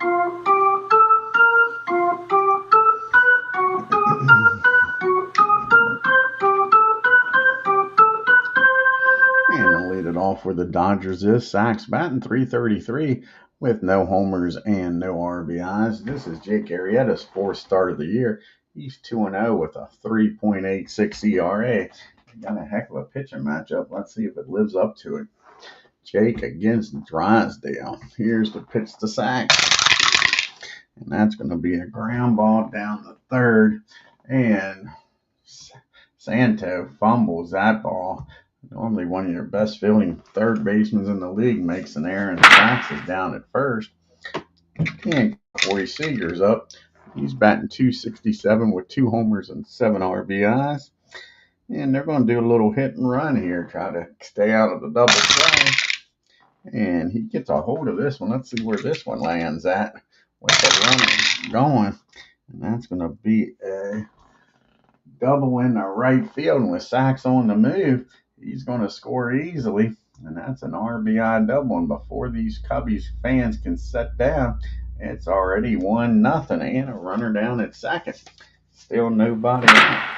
And I'll lead it off where the Dodgers is. Sacks batting .333 with no homers and no RBIs. This is Jake Arrieta's fourth start of the year. He's 2-0 with a 3.86 ERA. Got a heck of a pitching matchup. Let's see if it lives up to it. Jake against DRYSDALE. Here's the pitch to Sacks. And that's going to be a ground ball down the third. And Santo fumbles that ball. Normally one of your best fielding third basemen in the league makes an error, and Sacks is down at first. And Corey Seager's up. He's batting .267 with 2 homers and 7 RBIs. And they're going to do a little hit and run here, try to stay out of the double play. And he gets a hold of this one. Let's see where this one lands at with the runner going. And that's going to be a double in the right field. And with Sacks on the move, he's going to score easily. And that's an RBI double. And before these Cubbies fans can sit down, it's already 1-0 and a runner down at second. Still nobody out.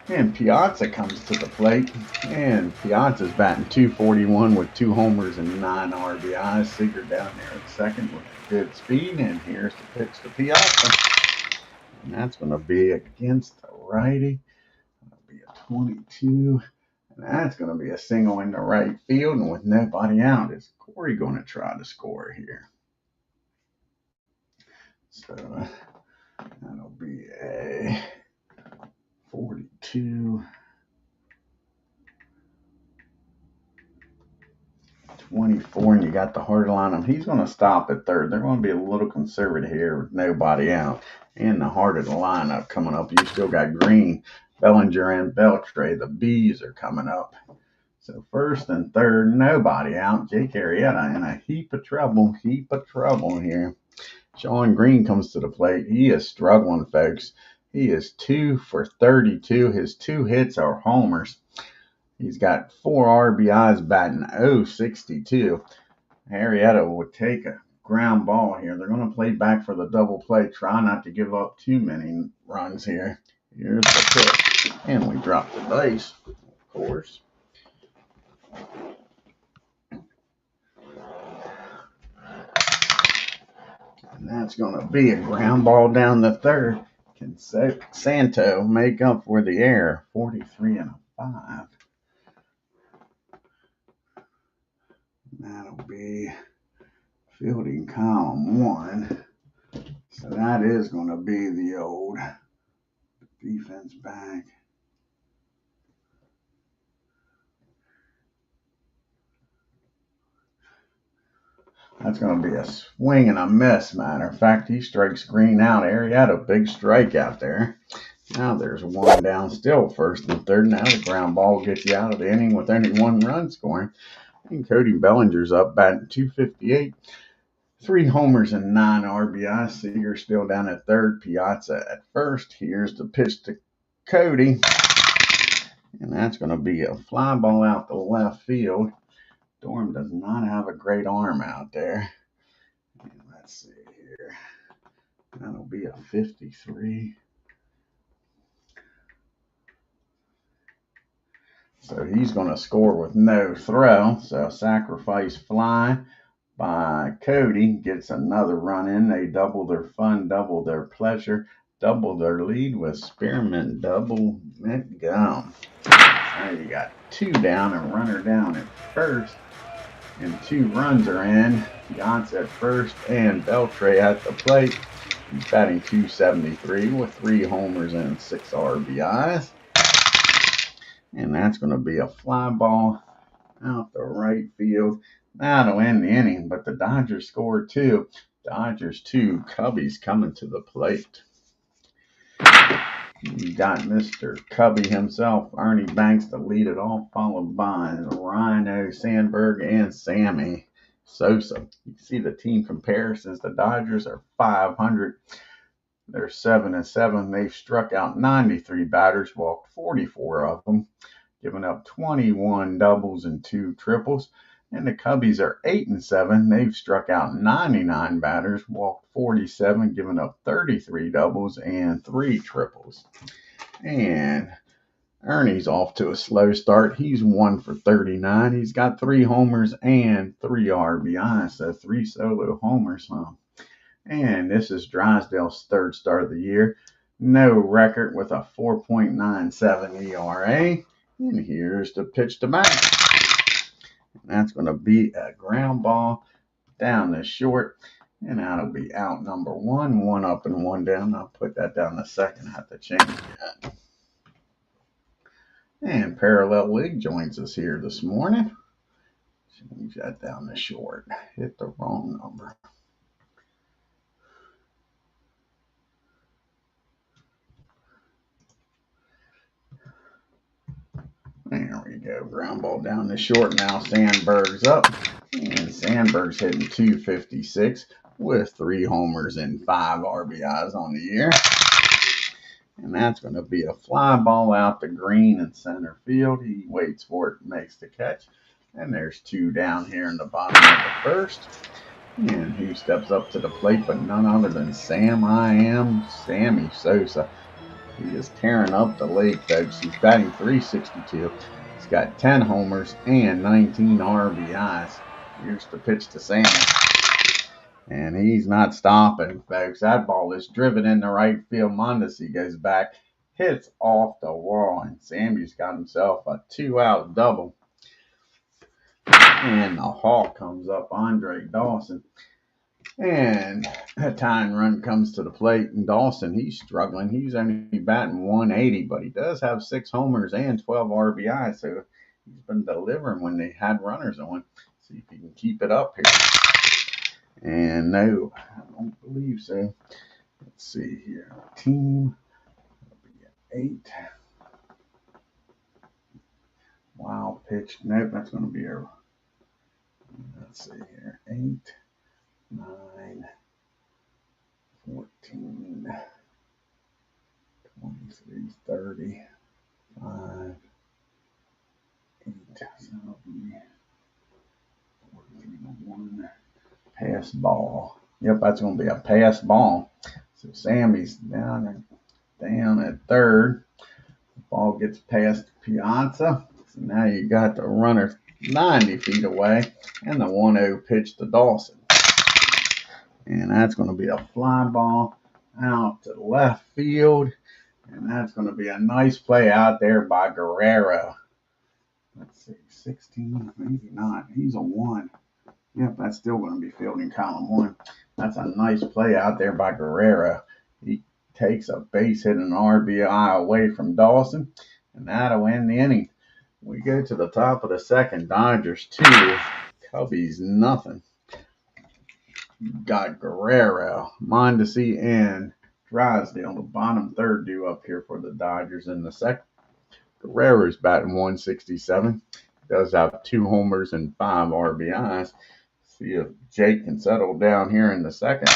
And Piazza comes to the plate. And Piazza's batting .241 with 2 homers and 9 RBIs. Seager down there at second with good speed. And here's the pitch to Piazza. And that's going to be against the righty. That'll be a 22. And that's going to be a single in the right field. And with nobody out, is Corey going to try to score here? So that'll be a 42. 24, and you got the hard line him. He's going to stop at third. They're going to be a little conservative here with nobody out. And the heart of the lineup coming up. You still got Green, Bellinger, and Beltre. The B's are coming up. So first and third, nobody out. Jake Arrieta in a heap of trouble here. Sean Green comes to the plate. He is struggling, folks. He is 2 for 32. His 2 hits are homers. He's got 4 RBIs batting .062. Arrieta will take a ground ball here. They're going to play back for the double play. Try not to give up too many runs here. Here's the pitch. And we drop the dice, of course. And that's going to be a ground ball down the third. Can Santo make up for the error? 43 and a 5. That'll be fielding column 1. So that is going to be the old defense back. That's going to be a swing and a miss, matter of fact. He strikes Green out. Arrieta, big strike out there. Now there's 1 down still, first and third. Now the ground ball gets you out of the inning with only 1 run scoring. And Cody Bellinger's up batting .258. 3 homers and 9 RBIs. Seager still down at third. Piazza at first. Here's the pitch to Cody. And that's going to be a fly ball out the left field. Dorm does not have a great arm out there. And let's see here. That'll be a 53. So he's going to score with no throw. So sacrifice fly by Cody gets another run in. They double their fun, double their pleasure, double their lead with Spearmint double mint gum. Now you got 2 down and runner down at first. And 2 runs are in. Piazza at first and Beltre at the plate. He's batting .273 with 3 homers and 6 RBIs. And that's going to be a fly ball out the right field. That'll end the inning, but the Dodgers scored 2. Dodgers 2, Cubbies coming to the plate. You got Mr. Cubby himself, Ernie Banks, to lead it off, followed by Rhino Sandberg and Sammy Sosa. You can see the team comparisons. The Dodgers are .500. They're 7-7. They've struck out 93 batters, walked 44 of them, giving up 21 doubles and 2 triples. And the Cubbies are 8-7. They've struck out 99 batters, walked 47, given up 33 doubles and 3 triples. And Ernie's off to a slow start. He's 1 for 39. He's got 3 homers and 3 RBIs, so 3 solo homers. And this is Drysdale's third start of the year. No record with a 4.97 ERA. And here's the pitch to bat. That's going to be a ground ball down the short. And that'll be out number 1. 1 up and 1 down. I'll put that down the second. I have to change that. And Parallel League joins us here this morning. Change that down the short. Hit the wrong number. There we go. Ground ball down the short. Now Sandberg's up. And Sandberg's hitting 256 with 3 homers and 5 RBIs on the year. And that's going to be a fly ball out to Green in center field. He waits for it, makes the catch. And there's 2 down here in the bottom of the first. And who steps up to the plate but none other than Sammy Sosa. He is tearing up the league, folks. He's batting .362. He's got 10 homers and 19 RBIs. Here's the pitch to Sammy. And he's not stopping, folks. That ball is driven in the right field. Mondesi goes back, hits off the wall, and Sammy's got himself a 2-out double. And the Hawk comes up, Andre Dawson. And a tying run comes to the plate, and Dawson, he's struggling. He's only batting .180, but he does have 6 homers and 12 RBIs, so he's been delivering when they had runners on. See if he can keep it up here. And no, I don't believe so. Let's see here. Team will be at 8. Wild pitch. Nope, that's going to be a. Let's see here. 8, 9, 14, 23, 30, 5, 8. So that'll be 14, 1. Pass ball. Yep, that's going to be a pass ball. So Sammy's down at third. The ball gets past Piazza. So now you got the runner 90 feet away, and the 1-0 pitch to Dawson. And that's going to be a fly ball out to left field. And that's going to be a nice play out there by Guerrero. Let's see, 16, maybe not. He's a 1. Yep, that's still going to be fielding column 1. That's a nice play out there by Guerrero. He takes a base hit and RBI away from Dawson, and that'll end the inning. We go to the top of the second. Dodgers 2, Cubbies nothing. Got Guerrero, Mondesi, and Drysdale. The bottom third due up here for the Dodgers in the second. Guerrero's batting .167. Does have 2 homers and 5 RBIs. See if Jake can settle down here in the second.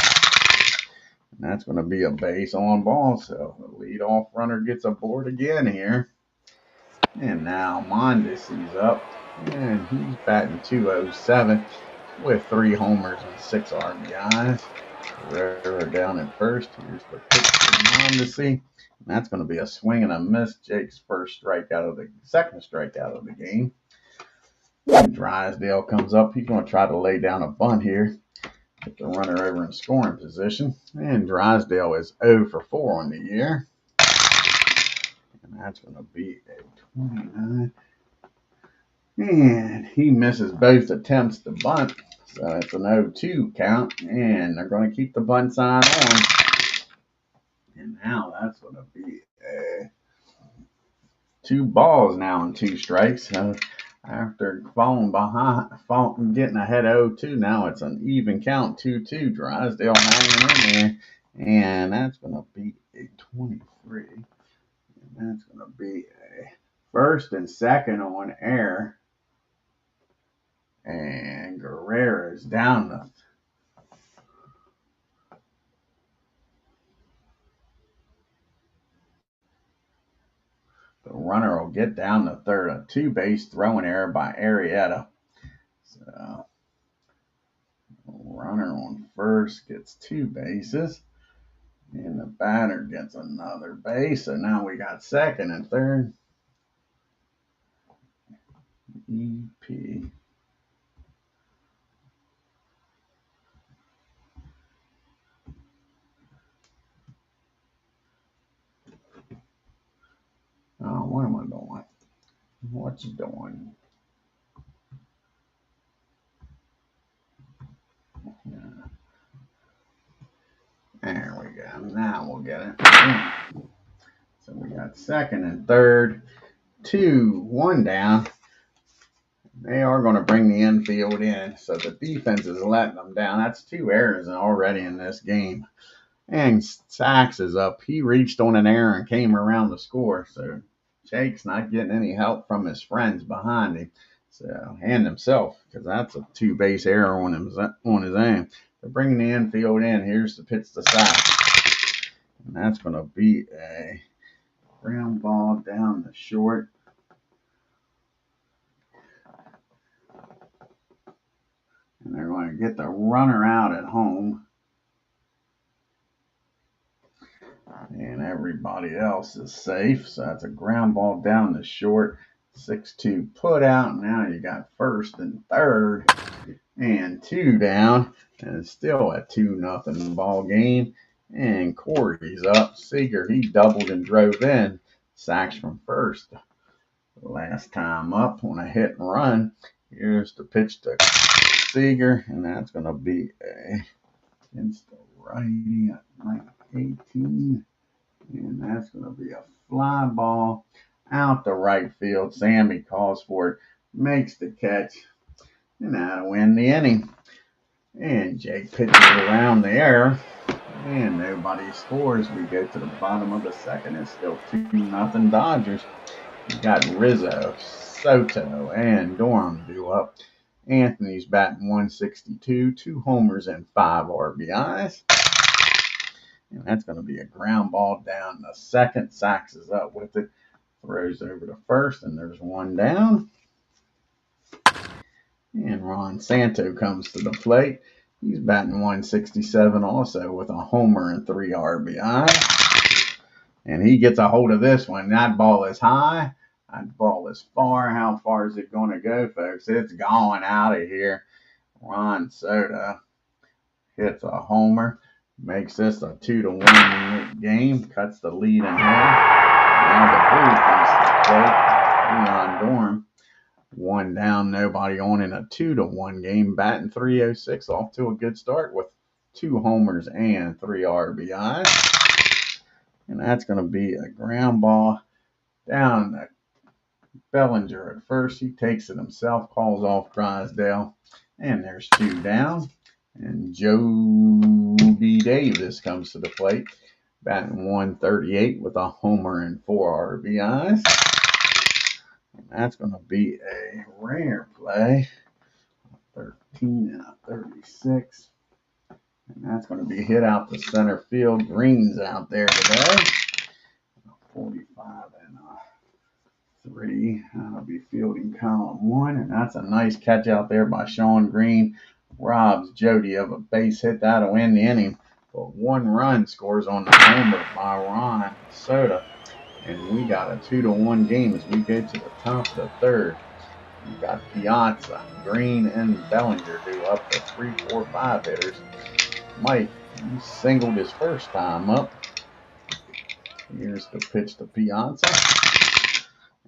And that's going to be a base on ball. So the leadoff runner gets aboard again here. And now Mondesi's up. And he's batting .207 with 3 homers and 6 RBIs. Guerrero down at first. Here's the pitch to Mondesi. And that's going to be a swing and a miss. Jake's second strikeout of the game. And Drysdale comes up. He's going to try to lay down a bunt here. Get the runner over in scoring position. And Drysdale is 0 for 4 on the year. And that's going to be a 29. And he misses both attempts to bunt. So it's an 0-2 count. And they're going to keep the bunt sign on. And now that's going to be 2 balls now and 2 strikes. So after falling behind, getting ahead 0-2, now it's an even count, 2-2. Drysdale hanging in there. And that's going to be a 23. And that's going to be a first and second on air. And Guerrero's down the runner will get down the third. A 2-base throwing error by Arrieta. So runner on first gets 2 bases. And the batter gets another base. So now we got second and third. EP. Oh, what am I doing? What you doing? There we go. Now we'll get it. So we got second and third. 2-1 down. They are going to bring the infield in. So the defense is letting them down. That's 2 errors already in this game. And Sachs is up. He reached on an error and came around to score. So Jake's not getting any help from his friends behind him. So, and himself, because that's a 2-base error on his own. They're bringing the infield in. Here's the pitch to Sachs. And that's going to be a ground ball down the short. And they're going to get the runner out at home. And everybody else is safe. So that's a ground ball down the short. 6-2 put out. Now you got first and third. And 2 down. And it's still a 2-0 ball game. And Corey's up. Seager, he doubled and drove in. Sachs from first. Last time up on a hit and run. Here's the pitch to Seager. And that's going to be against the righty at 18. And that's going to be a fly ball out the right field. Sammy calls for it, makes the catch, and that'll win the inning. And Jake pitches around the air, and nobody scores. We go to the bottom of the second. It's still 2-0 Dodgers. You got Rizzo, Soto, and Durham due up. Anthony's batting 162, 2 homers and 5 RBIs. And that's going to be a ground ball down the second. Sachs is up with it. Throws over to first, and there's 1 down. And Ron Santo comes to the plate. He's batting 167 also with a homer and 3 RBI. And he gets a hold of this one. That ball is high. That ball is far. How far is it going to go, folks? It's going out of here. Ron Soto hits a homer. Makes this a 2-1 game. Cuts the lead in half. Now the Blue comes to the plate. Leon Dorn. 1 down, nobody on in a 2-1 game. Batting .306, off to a good start with 2 homers and 3 RBIs. And that's going to be a ground ball down to Bellinger at first. He takes it himself, calls off DRYSDALE. And there's 2 down. And Joby Davis comes to the plate, batting 138 with a homer and 4 RBIs. And that's going to be a rare play. 13 and a 36. And that's going to be hit out to center field. Green's out there today. 45 and a 3. That'll be fielding column 1. And that's a nice catch out there by Sean Green. Robs Jody of a base hit. That'll win the inning. But 1 run scores on the homer by Ron Soto. And we got a 2-1 game as we go to the top of the third. We got Piazza, Green, and Bellinger due up to 3, 4, 5 hitters. Mike, he singled his first time up. Here's the pitch to Piazza.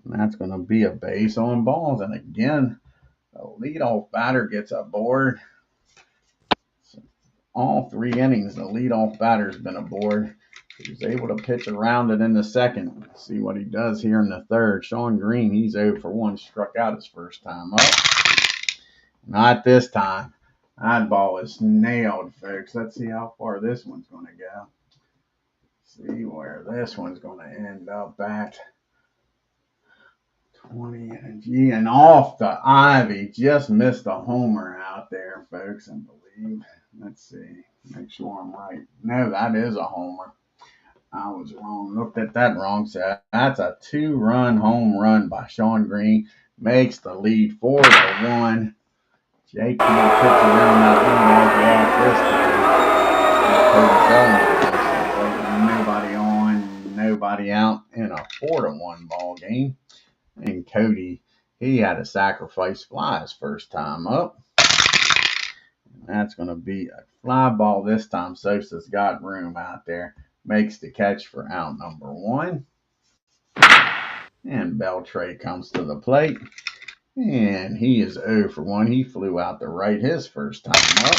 And that's going to be a base on balls. And again, the leadoff batter gets aboard. All 3 innings, the leadoff batter's been aboard. He was able to pitch around it in the second. Let's see what he does here in the third. Sean Green, he's 0 for 1, struck out his first time up. Not this time. That ball is nailed, folks. Let's see how far this one's going to go. See where this one's going to end up at. 20 and off the ivy. Just missed a homer out there, folks, I believe. Let's see. Make sure I'm right. No, that is a homer. I was wrong. Looked at that wrong. So that's a 2-run home run by Sean Green. Makes the lead 4-1. Jake can't pitch around that leadoff this time. Cody Bellinger comes to the plate. Nobody on, nobody out in a 4-1 ball game. And Cody, he had to sacrifice fly his first time up. And that's going to be a fly ball this time. Sosa's got room out there. Makes the catch for out number 1. And Beltre comes to the plate. And he is 0 for 1. He flew out to right his first time up.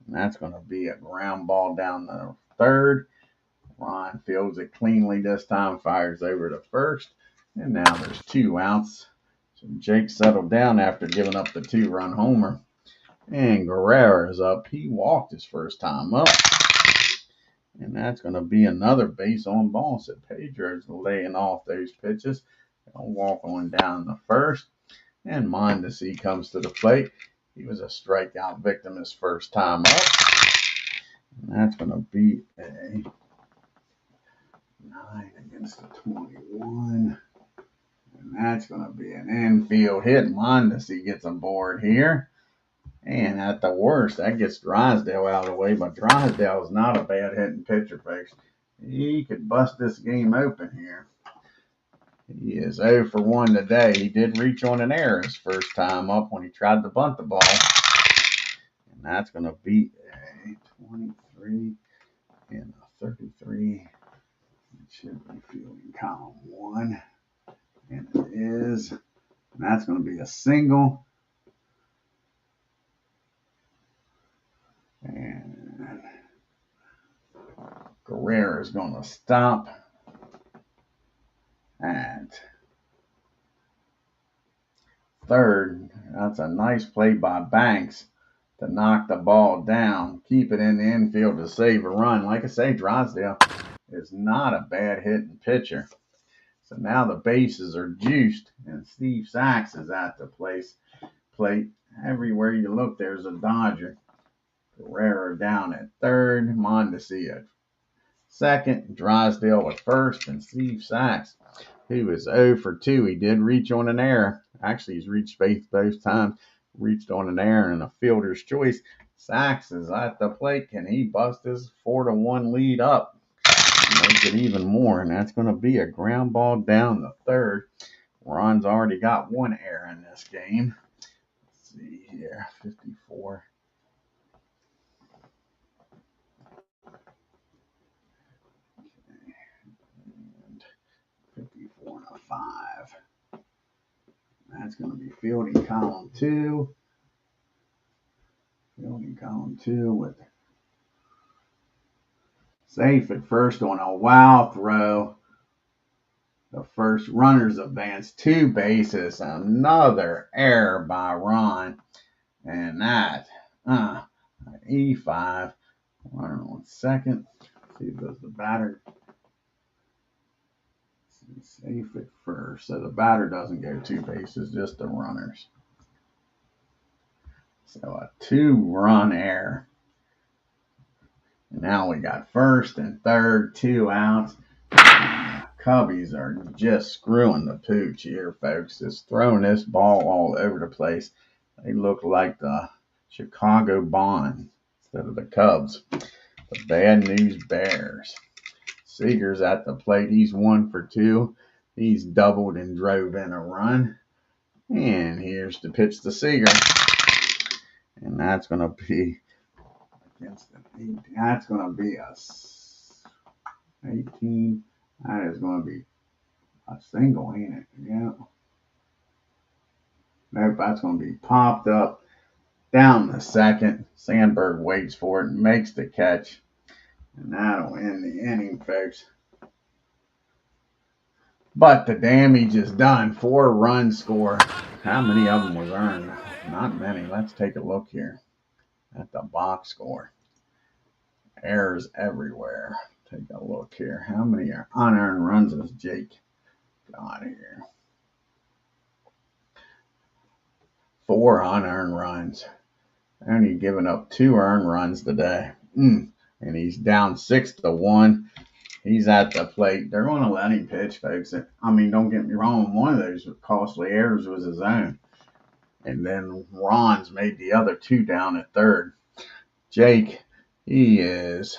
And that's going to be a ground ball down the third. Ron fields it cleanly this time, fires over to first. And now there's 2 outs. So Jake settled down after giving up the 2-run homer. And Guerrera's up. He walked his first time up. And that's going to be another base on ball. So Pedro's laying off those pitches. He'll walk on down the first. And Mondesi comes to the plate. He was a strikeout victim his first time up. And that's going to be a 9 against the 21. And that's going to be an infield hit. Mondesi gets aboard here. And at the worst, that gets Drysdale out of the way. But Drysdale is not a bad hitting pitcher, folks. He could bust this game open here. He is 0 for 1 today. He did reach on an error his first time up when he tried to bunt the ball. And that's going to be a 23 and a 33. It should be fielding column 1. And it is. And that's going to be a single. And Guerrera is going to stop at third. That's a nice play by Banks to knock the ball down, keep it in the infield to save a run. Like I say, Drysdale is not a bad hitting pitcher. So now the bases are juiced, and Steve Sachs is at the plate. Everywhere you look, there's a Dodger. Guerrera down at third, Mondesi at second, Drysdale at first, and Steve Sachs, who is 0 for 2. He did reach on an error. Actually, he's reached base both times. Reached on an error and a fielder's choice. Sachs is at the plate. Can he bust his 4-1 lead up? Make it even more, and that's going to be a ground ball down the third. Ron's already got 1 error in this game. Let's see here, 54. And 54 and a 5. That's going to be fielding column 2. Fielding column 2 with safe at first on a wow throw. The first runners advance 2 bases. Another error by Ron. And that, E5. Runner on second. See if there's the batter. Safe at first. So the batter doesn't go 2 bases, just the runners. So a 2-run error. And now we got first and third, 2 outs. Cubbies are just screwing the pooch here, folks. Just throwing this ball all over the place. They look like the Chicago Bond instead of the Cubs. The Bad News Bears. Seager's at the plate. He's 1 for 2. He's doubled and drove in a run. And here's to pitch to Seager. And that's going to be against an 18. That's going to be a 18. That is going to be a single, ain't it? Yeah. Nope, that's going to be popped up down the second. Sandberg waits for it and makes the catch. And that'll end the inning, folks. But the damage is done. 4-run score. How many of them was earned? Not many. Let's take a look here at the box score. Errors everywhere. Take a look here. How many unearned runs has Jake got here? 4 unearned runs. Only giving up 2 earned runs today. And he's down 6-1. He's at the plate. They're going to let him pitch, folks. I mean, don't get me wrong. One of those costly errors was his own. And then Ron's made the other two down at third. Jake, he is,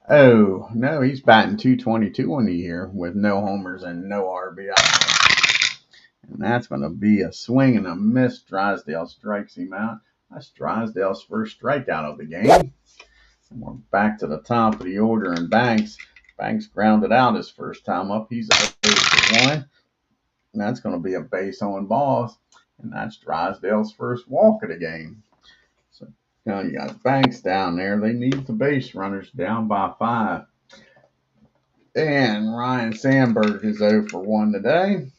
oh, no, he's batting .222 on the year with no homers and no RBI. And that's going to be a swing and a miss. Drysdale strikes him out. That's Drysdale's first strikeout of the game. And we're back to the top of the order, and Banks grounded out his first time up. He's 0-1. And that's going to be a base on balls. And that's Drysdale's first walk of the game. So now you got Banks down there. They need the base runners, down by 5. And Ryan Sandberg is 0-1 today.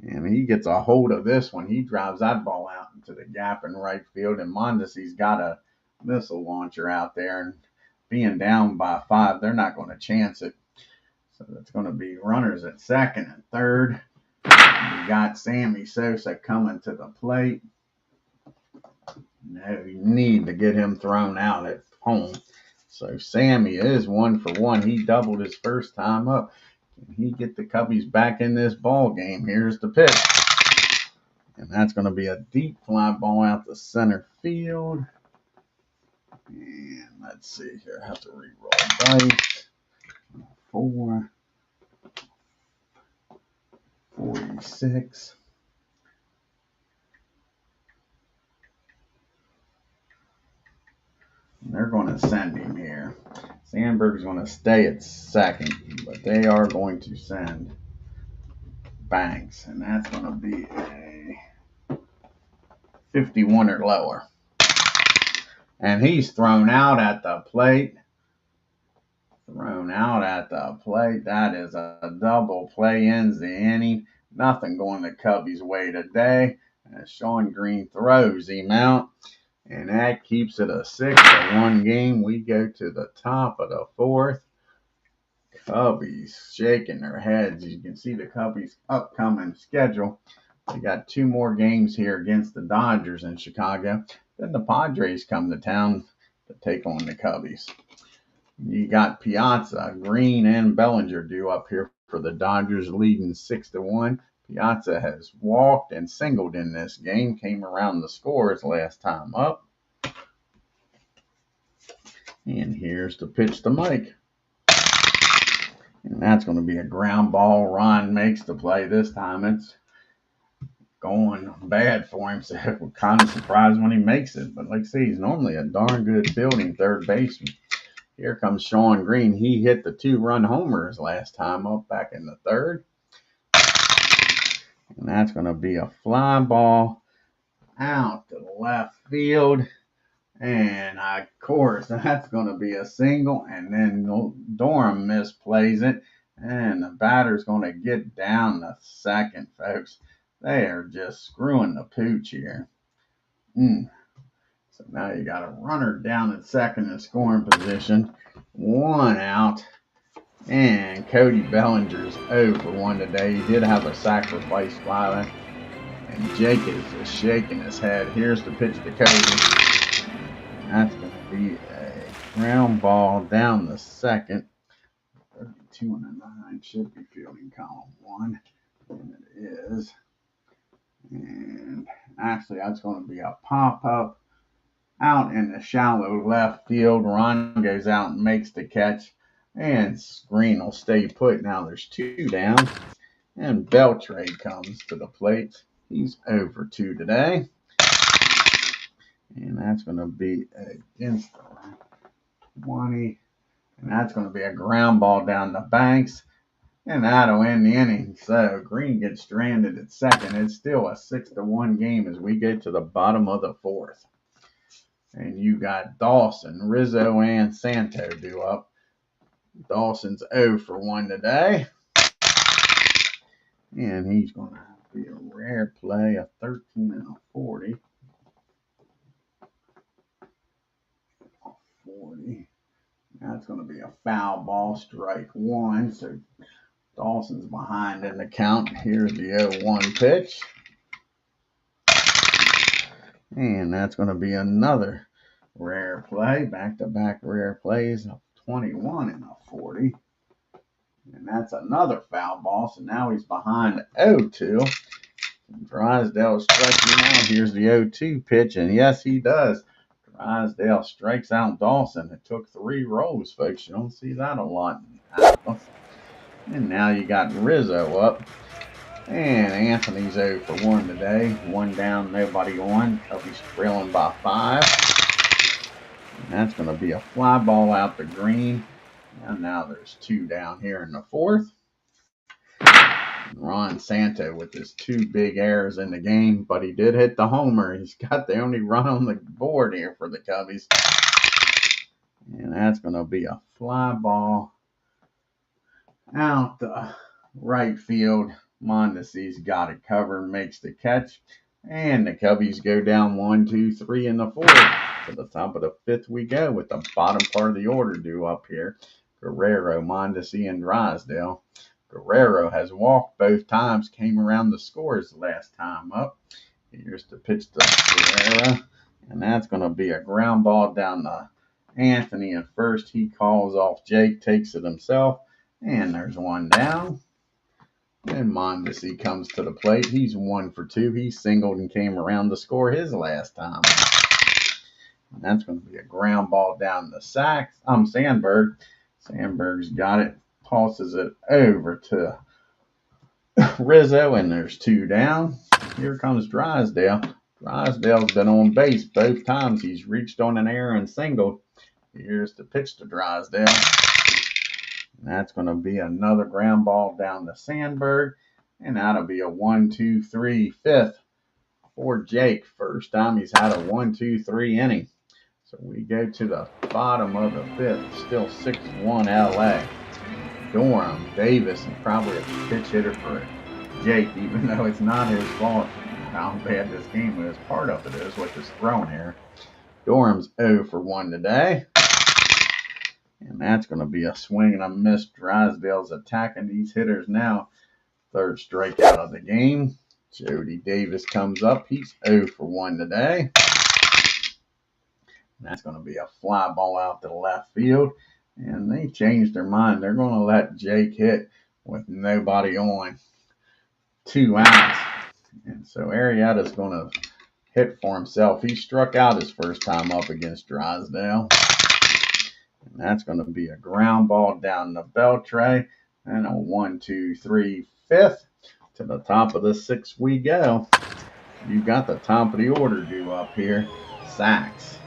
And he gets a hold of this one. He drives that ball out into the gap in right field. And Mondesi's got a missile launcher out there. And being down by 5, they're not going to chance it. So that's going to be runners at second and third. And you got Sammy Sosa coming to the plate. No, you need to get him thrown out at home. So Sammy is 1-for-1. He doubled his first time up. Can he get the Cubbies back in this ball game? Here's the pitch. And that's going to be a deep fly ball out to center field. And let's see here. I have to re-roll dice. 446. And they're going to send him here. Sandberg's going to stay at second, but they are going to send Banks, and that's going to be a 51 or lower. And he's thrown out at the plate. That is a double play, ends the inning. Nothing going the Cubbies' way today. As Sean Green throws him out. And that keeps it a 6-1 game. We go to the top of the fourth. Cubbies shaking their heads. You can see the Cubbies' upcoming schedule. They got 2 more games here against the Dodgers in Chicago. Then the Padres come to town to take on the Cubbies. You got Piazza, Green, and Bellinger due up here for the Dodgers, leading 6-1. Piazza has walked and singled in this game, came around the scores last time up. And here's the pitch to Mike. And that's going to be a ground ball. Ron makes the play this time. It's going bad for him, so we're kind of surprised when he makes it. But like I say, he's normally a darn good fielding third baseman. Here comes Sean Green. He hit the 2-run homers last time up back in the third. And that's going to be a fly ball out to left field. And of course, that's going to be a single. And then Durham misplays it. And the batter's going to get down to second, folks. They are just screwing the pooch here. So now you got a runner down at second in scoring position. 1 out. And Cody Bellinger's 0-1 today. He did have a sacrifice fly. And Jake is just shaking his head. Here's the pitch to Cody. That's going to be a ground ball down the second. 32-9 should be fielding column 1. And it is. And actually, that's going to be a pop-up out in the shallow left field. Ron goes out and makes the catch. And Green will stay put. Now there's 2 down. And Beltrade comes to the plate. He's 0-2 today. And that's going to be against the 20. And that's going to be a ground ball down the Banks. And that'll end the inning. So Green gets stranded at second. It's still a 6-1 game as we get to the bottom of the fourth. And you got Dawson, Rizzo, and Santo due up. Dawson's 0-1 today. And he's going to be a rare play, a 13-40. 40. That's going to be a foul ball, strike 1. So Dawson's behind in the count. Here's the 0-1 pitch. And that's going to be another rare play. Back-to-back rare plays of 21 and a 40. And that's another foul ball. So now he's behind 0-2. Drysdale striking out. Here's the 0-2 pitch, and yes, he does. Drysdale strikes out Dawson. It took 3 rolls, folks. You don't see that a lot in Apba. And now you got Rizzo up. And Anthony's 0 for 1 today. 1 down, nobody on. Cubbies trailing by 5. And that's going to be a fly ball out to green. And now there's 2 down here in the 4th. Ron Santo with his 2 big errors in the game, but he did hit the homer. He's got the only run on the board here for the Cubbies. And that's going to be a fly ball out the right field. Mondesi's got it covered, makes the catch. And the Cubbies go down 1, 2, 3 in the 4th. To the top of the 5th we go with the bottom part of the order due up here. Guerrero, Mondesi, and Drysdale. Guerrero has walked both times, came around the scores last time up. Here's the pitch to Guerrero, and that's going to be a ground ball down to Anthony at first. He calls off Jake, takes it himself, and there's 1 down. And Mondesi comes to the plate. He's 1 for 2. He singled and came around to score his last time. And that's going to be a ground ball down to Sandberg. Sandberg's got it. Tosses it over to Rizzo, and there's 2 down. Here comes Drysdale. Drysdale's been on base both times. He's reached on an error and singled. Here's the pitch to Drysdale. And that's going to be another ground ball down to Sandberg. And that'll be a 1, 2, 3, 5th for Jake. First time he's had a 1, 2, 3 inning. So we go to the bottom of the 5th. Still 6-1 LA. Durham, Davis, and probably a pitch hitter for Jake, even though it's not his fault how bad this game is. Part of it is with this thrown here. Durham's 0 for 1 today. And that's going to be a swing and a miss. Drysdale's attacking these hitters now. 3rd strikeout of the game. Jody Davis comes up. He's 0 for 1 today. And that's going to be a fly ball out to the left field. And they changed their mind. They're going to let Jake hit with nobody on. 2 outs. And so Arrieta's going to hit for himself. He struck out his first time up against Drysdale. And that's going to be a ground ball down the Beltray. And a 1, 2, 3, 5th. To the top of the 6th we go. You got the top of the order due up here. Sachs.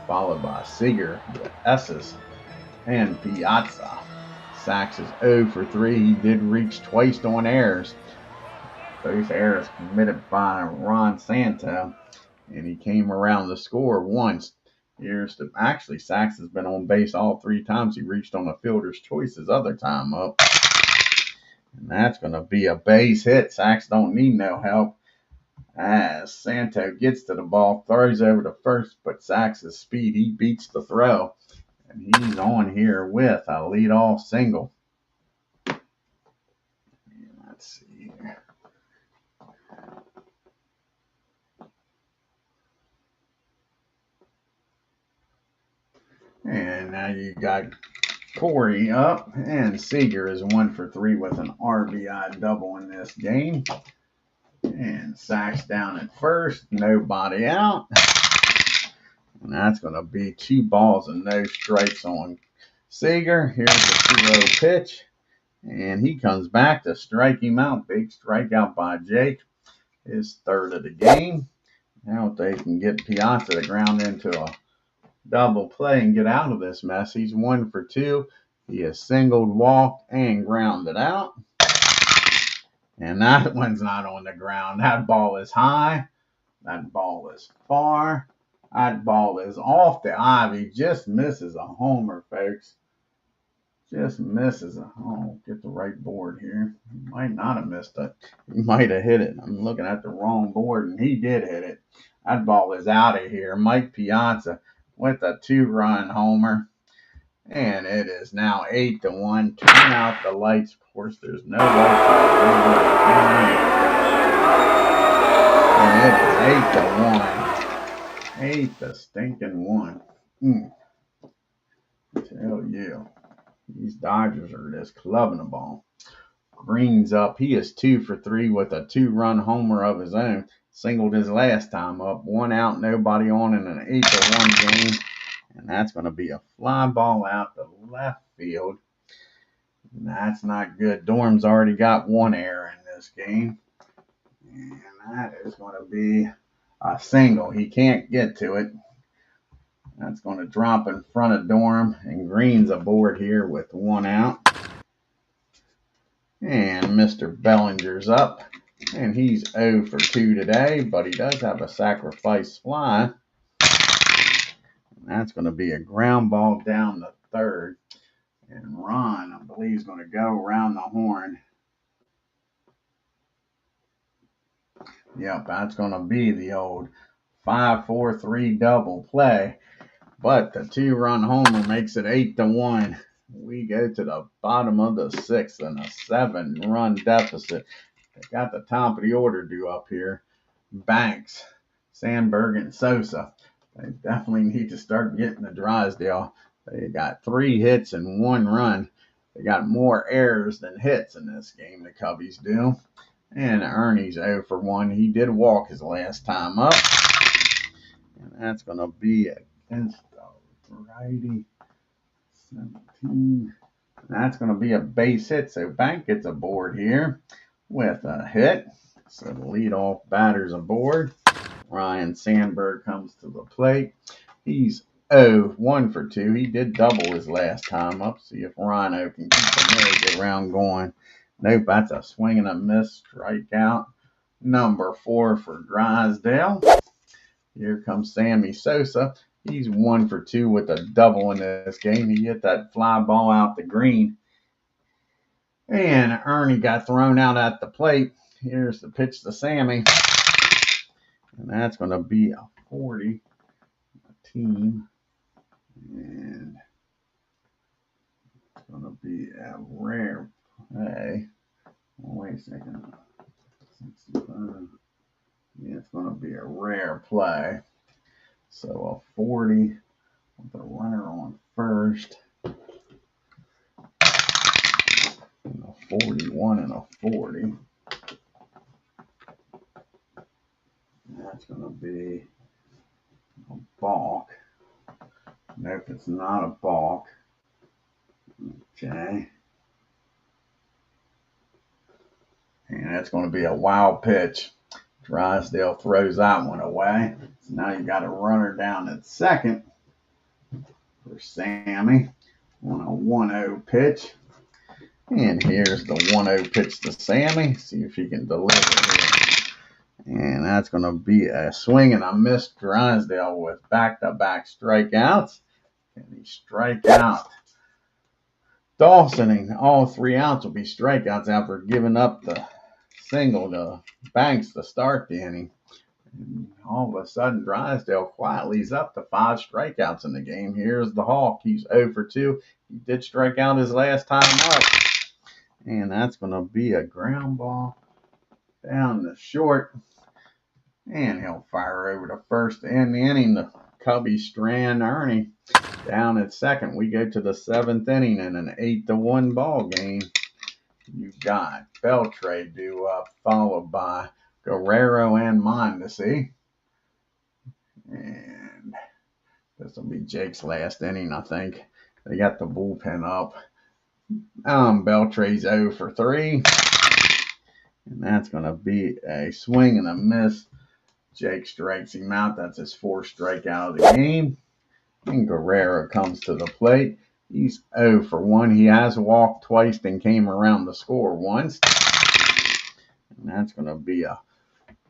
Followed by Seager with S's. And Piazza. Sachs is 0 for 3. He did reach twice on errors. Both errors committed by Ron Santo. And he came around the score once. Actually, Sachs has been on base all 3 times. He reached on a fielder's choice his other time up. And that's going to be a base hit. Sachs don't need no help. As Santo gets to the ball, throws over to first, but Sachs' speed, he beats the throw. And he's on here with a leadoff single. Let's see here. And now you got Corey up, and Seager is 1 for 3 with an RBI double in this game. And Sachs down at first, nobody out. And that's going to be 2 balls and no strikes on Seager. Here's the 2-0 pitch. And he comes back to strike him out. Big strikeout by Jake. His 3rd of the game. Now if they can get Piazza to ground into a double play and get out of this mess. He's 1 for 2. He has singled, walked, and grounded out. And that one's not on the ground. That ball is high. That ball is far. That ball is off the ivy. Just misses a homer, folks. Just misses a home. Get the right board here. He might not have missed it. He might have hit it. I'm looking at the wrong board, and he did hit it. That ball is out of here. Mike Piazza with a 2-run homer. And it is now 8-1. Turn out the lights. Of course, there's no lights. And it is 8-1. 8-1. Tell you, these Dodgers are just clubbing the ball. Green's up. He is 2 for 3 with a 2-run homer of his own. Singled his last time up. 1 out, nobody on in an 8-1 game. And that's going to be a fly ball out to left field. And that's not good. Dorm's already got 1 error in this game. And that is going to be a single. He can't get to it. That's going to drop in front of Dorm. And Green's aboard here with 1 out. And Mr. Bellinger's up. And he's 0 for 2 today, but he does have a sacrifice fly. And that's going to be a ground ball down the third. And Ron, I believe, is going to go around the horn. Yep, that's going to be the old 5-4-3 double play. But the 2-run homer makes it 8-1. We go to the bottom of the 6th and a 7-run deficit. They got the top of the order due up here. Banks, Sandberg, and Sosa. They definitely need to start getting the Drysdale. They got 3 hits and 1 run. They got more errors than hits in this game, the Cubbies do. And Ernie's 0 for 1. He did walk his last time up. And that's going to be against the righty. 17. That's going to be a base hit. So Bank gets aboard here with a hit. So the leadoff batter's aboard. Ryan Sandberg comes to the plate. He's 1 for 2. He did double his last time up. See if Rhino can keep the merry-go-round going. Nope, that's a swing and a miss. Strikeout number 4 for Drysdale. Here comes Sammy Sosa. He's 1 for 2 with a double in this game. He hit that fly ball out the green. And Ernie got thrown out at the plate. Here's the pitch to Sammy. And that's going to be a 40 team. And it's going to be a rare play. Wait a second. 65. Yeah, it's going to be a rare play. So a 40 with the runner on first. And a 41 and a 40. That's going to be a balk. Nope, it's not a balk. Okay. And that's going to be a wild pitch. Drysdale throws that one away. So now you got a runner down at second for Sammy on a 1-0 pitch. And here's the 1-0 pitch to Sammy. See if he can deliver here. And that's going to be a swing and a miss. Drysdale with back-to-back strikeouts. Can he strike out Dawson? And all 3 outs will be strikeouts after giving up the single to Banks to start the inning. And all of a sudden, Drysdale quietly is up to 5 strikeouts in the game. Here's the Hawk. He's 0 for 2. He did strike out his last time up. And that's going to be a ground ball down the short. And he'll fire over to first to end the inning. The Cubbies strand Ernie down at second. We go to the 7th inning in an 8-1 ball game. You've got Beltre due up, followed by Guerrero and Mondesi. And this will be Jake's last inning, I think. They got the bullpen up. Beltre's 0 for 3. And that's going to be a swing and a miss. Jake strikes him out. That's his 4th strikeout of the game. And Guerrero comes to the plate. He's 0 for 1. He has walked twice and came around to score once. And that's going to be a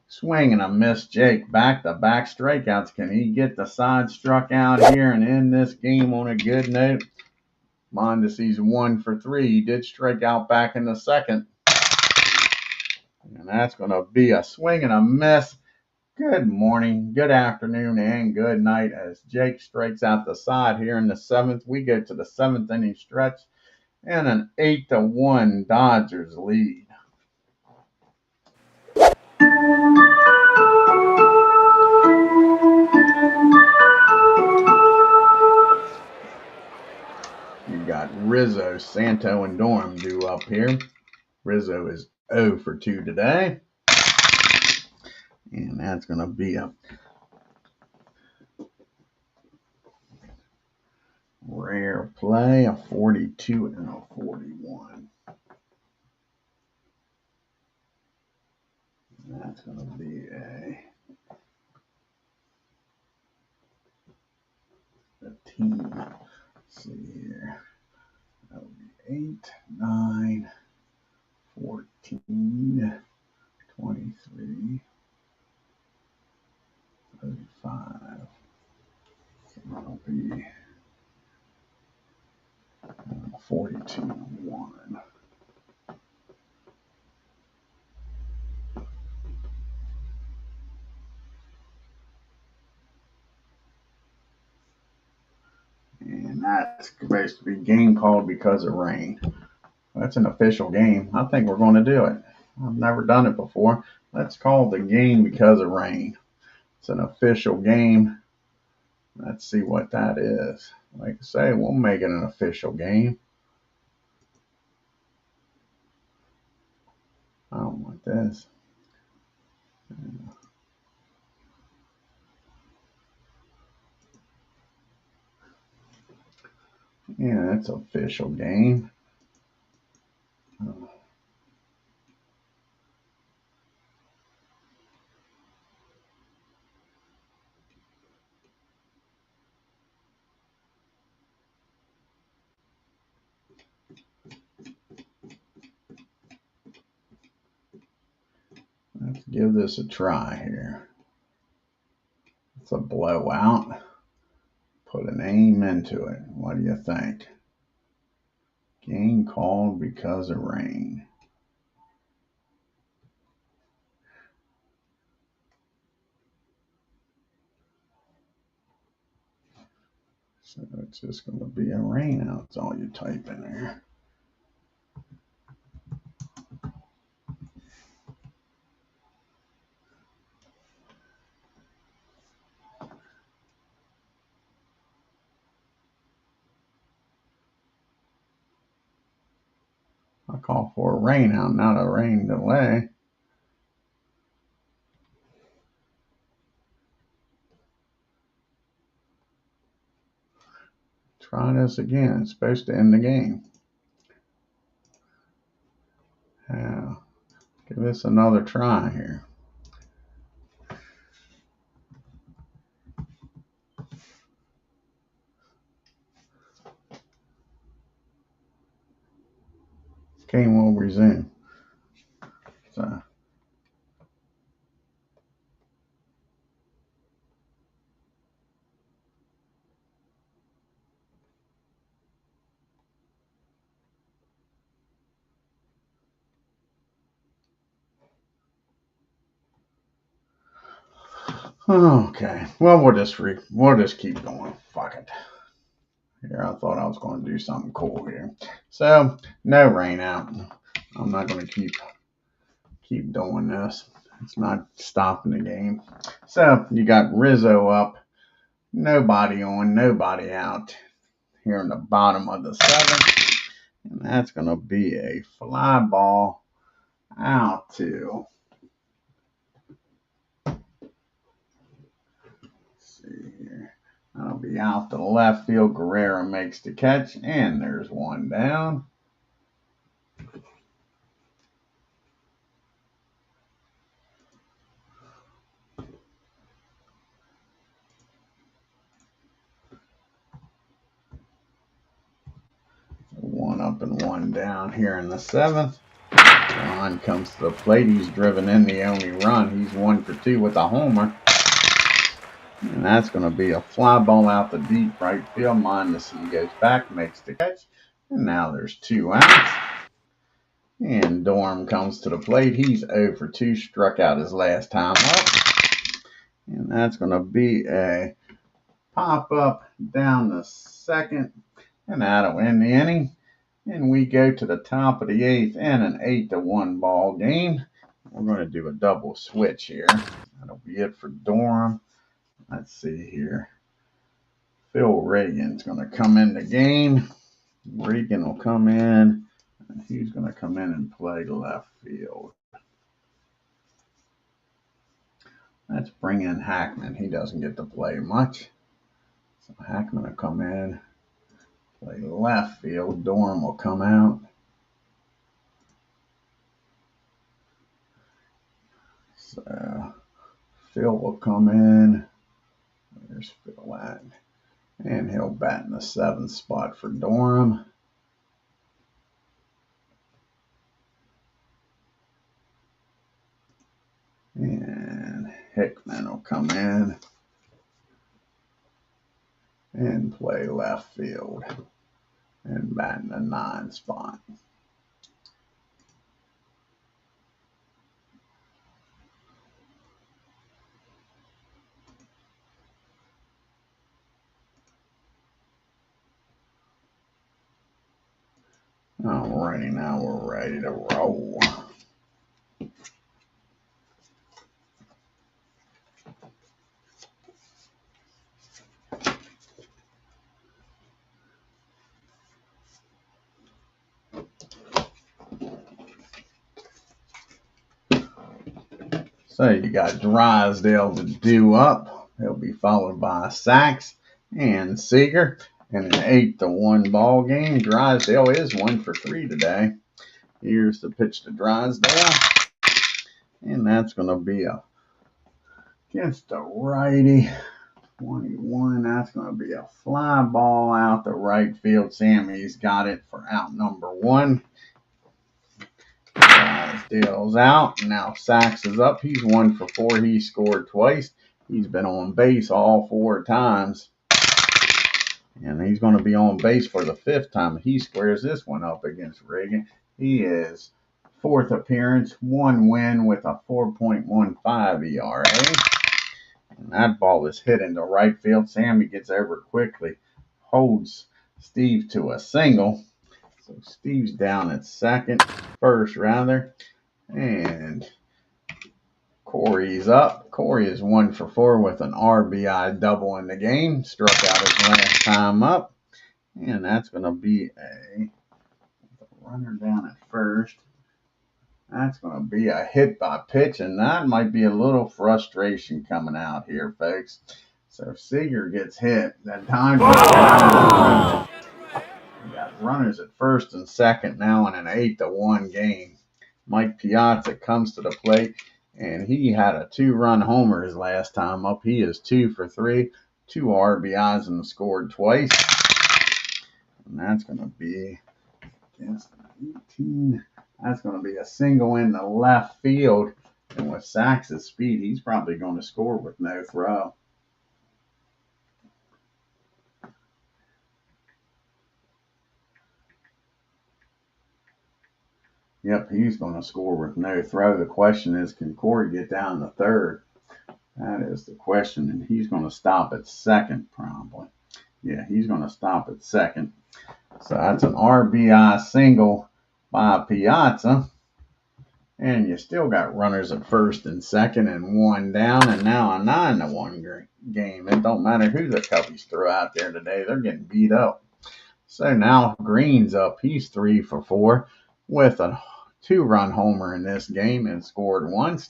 swing and a miss. Jake, back-to-back strikeouts. Can he get the side struck out here and end this game on a good note? Mondesi's 1 for 3. He did strike out back in the 2nd. And that's going to be a swing and a miss. Good morning, good afternoon, and good night as Jake strikes out the side here in the 7th. We go to the 7th inning stretch and an 8-1 Dodgers lead. You got Rizzo, Santo, and Dorm due up here. Rizzo is 0 for 2 today. And that's going to be a rare play, a 42 and a 41. That's going to be a team. Let's see here. That would be 8, 9, 14, 23, 35. So that'll be 42 and 1. And that's supposed to be game called because of rain. That's an official game. I think we're going to do it. I've never done it before. Let's call the game because of rain. It's an official game. Let's see what that is. Like I say, we'll make it an official game. I don't want this. Yeah, it's an official game. Let's give this a try here. It's a blowout. Put an aim into it. What do you think? Game called because of rain. So it's just going to be a rain out. That's all you type in there. I call for a rain out, not a rain delay. Try this again. It's supposed to end the game. Yeah. Give this another try here. Game will resume. So. Okay. Well, we'll just keep going. Fuck it. Here, I thought I was going to do something cool here. So, no rain out. I'm not going to keep doing this. It's not stopping the game. So, you got Rizzo up. Nobody on, nobody out. Here in the bottom of the 7th. And that's going to be a fly ball out to, let's see here. That'll be out to the left field. Guerrero makes the catch, and there's one down. One up and one down here in the 7th. Ron comes to the plate. He's driven in the only run. He's 1 for 2 with a homer. And that's going to be a fly ball out the deep right field. Mondesi goes back, makes the catch. And now there's 2 outs. And Dorm comes to the plate. He's 0 for 2, struck out his last time up. And that's going to be a pop-up down the 2nd. And that'll end the inning. And we go to the top of the 8th and an 8-1 ball game. We're going to do a double switch here. That'll be it for Dorm. Let's see here. Phil Reagan's going to come in the game. Reagan will come in. And he's going to come in and play left field. Let's bring in Hackman. He doesn't get to play much. So Hackman will come in, play left field. Dorm will come out. So Phil will come in. There's Phil at. And he'll bat in the 7th spot for Durham. And Hickman will come in and play left field and bat in the 9th spot. Alrighty, now we're ready to roll. So you got Drysdale to do up. He'll be followed by Sachs and Seeger in an 8-1 ball game. Drysdale is 1 for 3 today. Here's the pitch to Drysdale. And that's going to be against the righty. 21. That's going to be a fly ball out the right field. Sammy's got it for out number 1. Drysdale's out. Now Sachs is up. He's 1 for 4. He scored twice. He's been on base all 4 times. And he's going to be on base for the 5th time. He squares this one up against Reagan. He is 4th appearance, 1 win with a 4.15 ERA. And that ball is hit into right field. Sammy gets over quickly, holds Steve to a single. So Steve's down at first rather. And Corey's up. Corey is 1 for 4 with an RBI double in the game. Struck out his last time up. And that's going to be a runner down at first. That's going to be a hit by pitch, and that might be a little frustration coming out here, folks. So if Seeger gets hit, that time we got runners at first and second now in an 8-1 game. Mike Piazza comes to the plate, and he had a 2-run homer his last time up. He is 2 for 3, 2 RBIs, and scored twice. And that's going to be against 18. That's going to be a single in the left field. And with Sachs' speed, he's probably going to score with no throw. Yep, he's going to score with no throw. The question is, can Corey get down to third? That is the question. And he's going to stop at second, probably. Yeah, he's going to stop at second. So that's an RBI single by Piazza. And you still got runners at first and second and 1 down, and now a 9-1 game. It don't matter who the Cubbies throw out there today. They're getting beat up. So now Green's up. He's 3 for 4 with a 2-run homer in this game and scored once.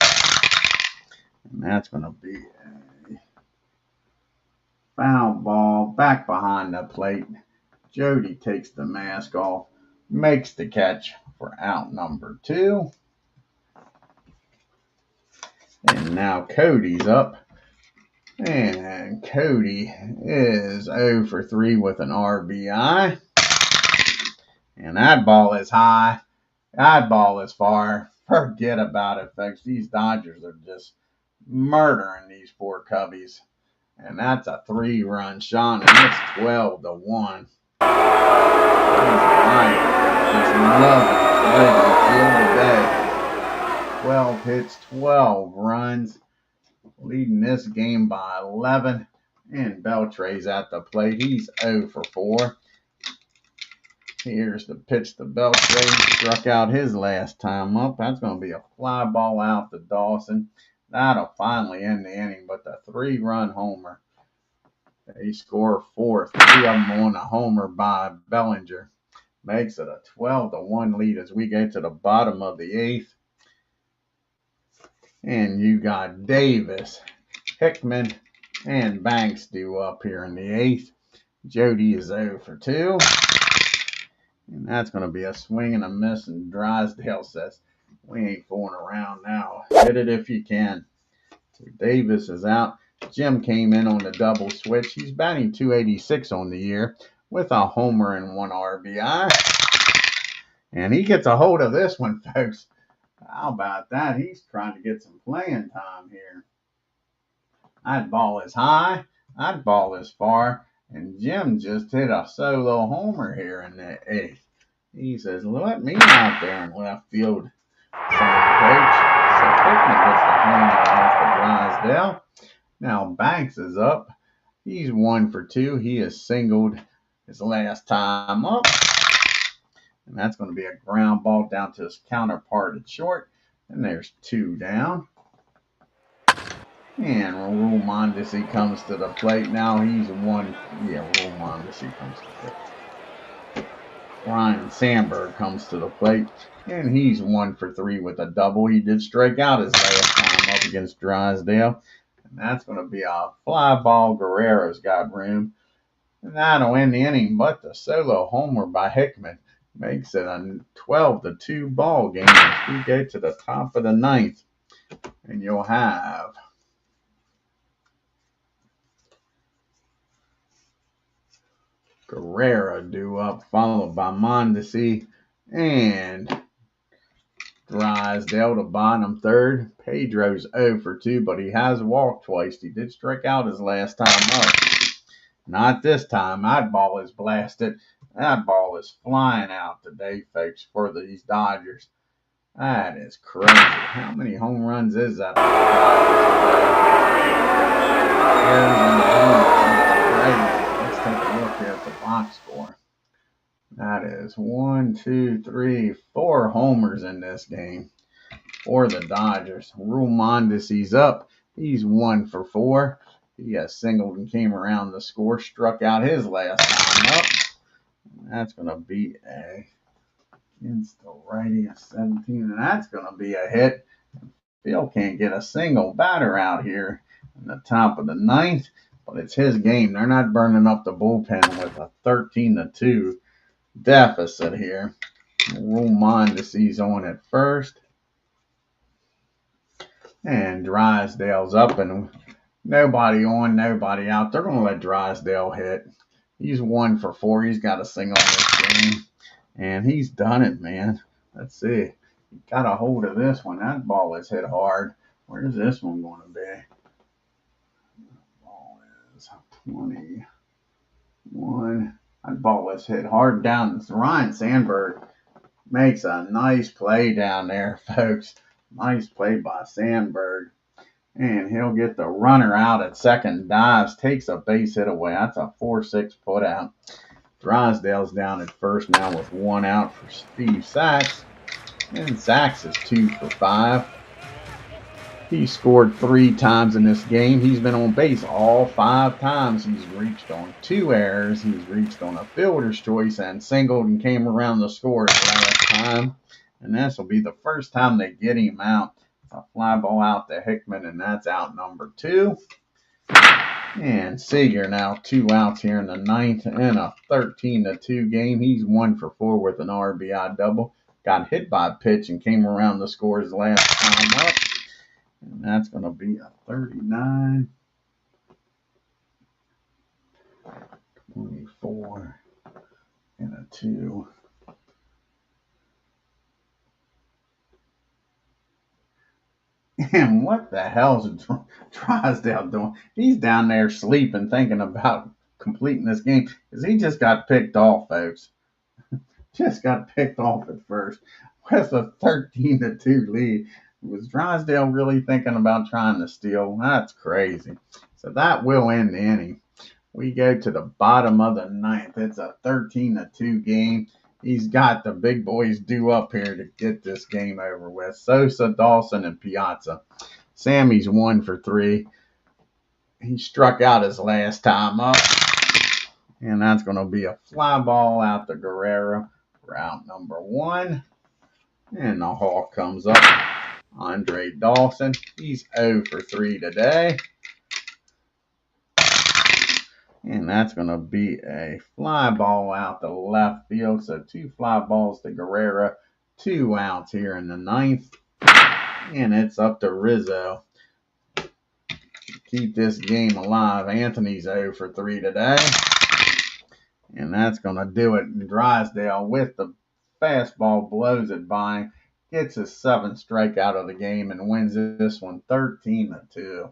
And that's going to be a foul ball back behind the plate. Jody takes the mask off, makes the catch for out number 2. And now Cody's up. And Cody is 0 for 3 with an RBI. And that ball is high. That ball is far. Forget about it, folks. These Dodgers are just murdering these poor Cubbies. And that's a 3-run shot, and it's 12-1. Just loving today. 12 hits, 12 runs, leading this game by 11. And Beltre's at the plate. He's 0 for 4. Here's the pitch to Beltre. Struck out his last time up. That's going to be a fly ball out to Dawson. That'll finally end the inning, but the 3-run homer. They score 4. 3 of them on a homer by Bellinger. makes it a 12-1 lead as we get to the bottom of the 8th. And you got Davis, Hickman, and Banks due up here in the 8th. Jody is 0 for 2. And that's going to be a swing and a miss. And Drysdale says, we ain't fooling around now. Hit it if you can. So Davis is out. Jim came in on the double switch. He's batting .286 on the year with a homer and 1 RBI. And he gets a hold of this one, folks. How about that? He's trying to get some playing time here. That ball is high. That ball is far. And Jim just hit a solo homer here in the 8th. He says, let me out there in left field, son, coach. So Hickman gets the home run off the Drysdale. Now Banks is up. He's 1 for 2. He has singled his last time up. And that's going to be a ground ball down to his counterpart at short. And there's 2 down. And Rule Mondesi comes to the plate. Now he's 1. Yeah, Rule Mondesi comes to the plate. Ryan Sandberg comes to the plate. And he's 1 for 3 with a double. He did strike out his last time up against Drysdale. And that's going to be a fly ball. Guerrero's got room. And that'll end the inning. But the solo homer by Hickman makes it a 12-2 ball game as we get to the top of the 9th. And you'll have Guerrero due up, followed by Mondesi and Drysdale to bottom 3rd. Pedro's 0 for 2, but he has walked twice. He did strike out his last time up. Not this time. That ball is blasted. That ball is flying out today, folks, for these Dodgers. That is crazy. How many home runs is that? Let's take a look here at the box score. That is 1, 2, 3, 4 homers in this game for the Dodgers. Rule Mondesi's up. He's 1 for 4. He has singled and came around the score, struck out his last time up. That's going to be against the righty at 17, and that's going to be a hit. Phil can't get a single batter out here in the top of the 9th, but it's his game. They're not burning up the bullpen with a 13-2 deficit here. Rule Mondesi's on at first. And Drysdale's up, and nobody on, nobody out. They're going to let Drysdale hit. He's 1 for 4. He's got a single in this game. And he's done it, man. Let's see. He got a hold of this one. That ball is hit hard. Where's this one going to be? That ball is 21. That ball is hit hard down. Ryan Sandberg makes a nice play down there, folks. Nice play by Sandberg. And he'll get the runner out at second. Dives, takes a base hit away. That's a 4-6 put out. Drysdale's down at first now with 1 out for Steve Sachs. And Sachs is 2 for 5. He scored 3 times in this game. He's been on base all 5 times. He's reached on 2 errors. He's reached on a fielder's choice and singled and came around the scores last time. And this will be the first time they get him out. A fly ball out to Hickman, and that's out number 2. And Seager now 2 outs here in the 9th in a 13-2 game. He's 1 for 4 with an RBI double. Got hit by a pitch and came around the scores last time up. And that's going to be a 39, 24, and a 2. And what the hell is Drysdale doing? He's down there sleeping, thinking about completing this game because he just got picked off, folks. Just got picked off at first with a 13-2 lead. Was Drysdale really thinking about trying to steal? That's crazy. So that will end the inning. We go to the bottom of the 9th. It's a 13-2 game. He's got the big boys due up here to get this game over with. Sosa, Dawson, and Piazza. Sammy's 1 for 3. He struck out his last time up. And that's going to be a fly ball out to Guerrero. route number 1. And the hawk comes up. Andre Dawson, he's 0 for 3 today. And that's going to be a fly ball out to left field. So 2 fly balls to Guerrera, 2 outs here in the 9th. And it's up to Rizzo. Keep this game alive. Anthony's 0 for 3 today. And that's going to do it. Drysdale with the fastball blows it by. Gets his 7th strikeout of the game and wins this one 13-2.